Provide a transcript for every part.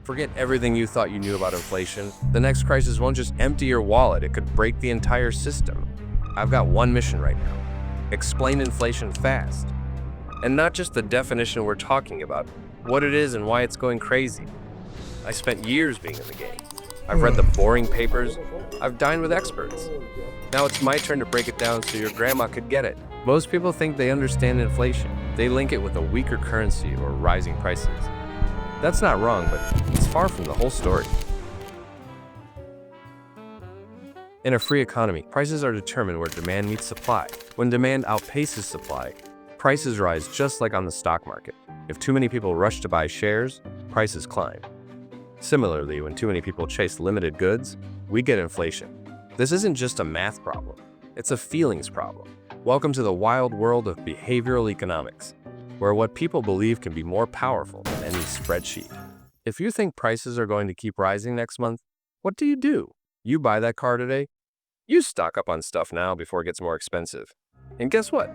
Forget everything you thought you knew about inflation. The next crisis won't just empty your wallet, it could break the entire system. I've got one mission right now. Explain inflation fast. And not just the definition we're talking about, what it is and why it's going crazy. I spent years being in the game. I've read the boring papers. I've dined with experts. Now it's my turn to break it down so your grandma could get it. Most people think they understand inflation. They link it with a weaker currency or rising prices. That's not wrong, but it's far from the whole story. In a free economy, prices are determined where demand meets supply. When demand outpaces supply, prices rise just like on the stock market. If too many people rush to buy shares, prices climb. Similarly, when too many people chase limited goods, we get inflation. This isn't just a math problem, it's a feelings problem. Welcome to the wild world of behavioral economics, where what people believe can be more powerful than any spreadsheet. If you think prices are going to keep rising next month, what do? You buy that car today? You stock up on stuff now before it gets more expensive. And guess what?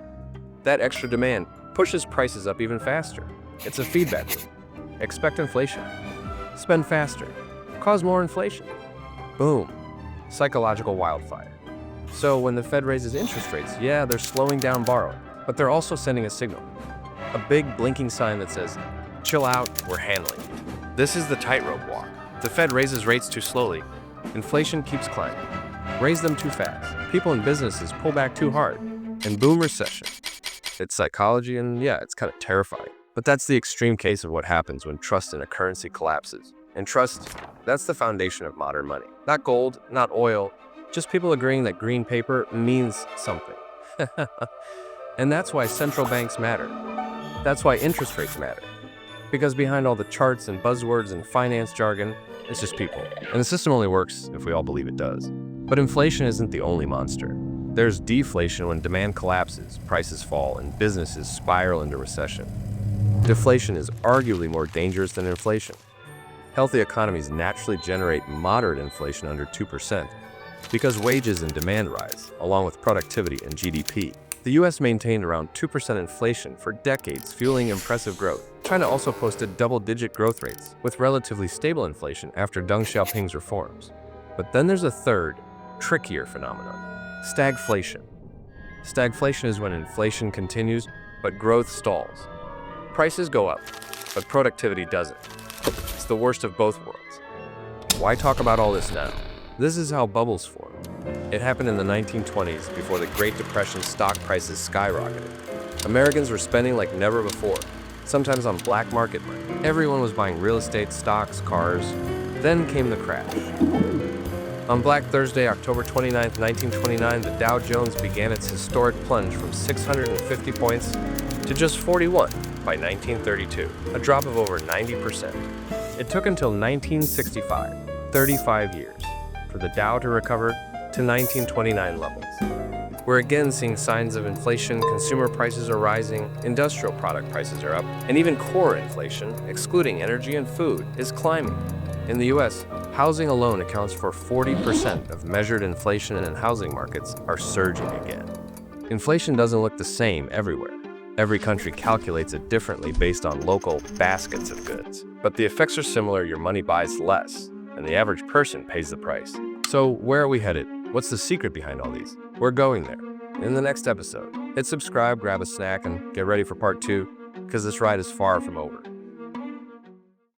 That extra demand pushes prices up even faster. It's a feedback loop. Expect inflation. Spend faster. Cause more inflation. Boom. Psychological wildfire. So when the Fed raises interest rates, yeah, they're slowing down borrowing, but they're also sending a signal. A big blinking sign that says, chill out, we're handling it. This is the tightrope walk. The Fed raises rates too slowly. Inflation keeps climbing. Raise them too fast. People and businesses pull back too hard. And boom, recession. It's psychology and yeah, it's kind of terrifying. But that's the extreme case of what happens when trust in a currency collapses. And trust, that's the foundation of modern money. Not gold, not oil, just people agreeing that green paper means something. And that's why central banks matter. That's why interest rates matter. Because behind all the charts and buzzwords and finance jargon, it's just people. And the system only works if we all believe it does. But inflation isn't the only monster. There's deflation when demand collapses, prices fall, and businesses spiral into recession. Deflation is arguably more dangerous than inflation. Healthy economies naturally generate moderate inflation under 2% because wages and demand rise, along with productivity and GDP. The US maintained around 2% inflation for decades, fueling impressive growth. China also posted double-digit growth rates, with relatively stable inflation after Deng Xiaoping's reforms. But then there's a third, trickier phenomenon: stagflation. Stagflation is when inflation continues, but growth stalls. Prices go up, but productivity doesn't. It's the worst of both worlds. Why talk about all this now? This is how bubbles form. It happened in the 1920s before the Great Depression. Stock prices skyrocketed. Americans were spending like never before, sometimes on black market money. Everyone was buying real estate, stocks, cars. Then came the crash. On Black Thursday, October 29, 1929, the Dow Jones began its historic plunge from 650 points to just 41 by 1932, a drop of over 90%. It took until 1965, 35 years, for the Dow to recover to 1929 levels. We're again seeing signs of inflation. Consumer prices are rising, industrial product prices are up, and even core inflation, excluding energy and food, is climbing. In the US, housing alone accounts for 40% of measured inflation, and housing markets are surging again. Inflation doesn't look the same everywhere. Every country calculates it differently based on local baskets of goods. But the effects are similar. Your money buys less, and the average person pays the price. So where are we headed? What's the secret behind all these? We're going there in the next episode. Hit subscribe, grab a snack, and get ready for part 2, because this ride is far from over.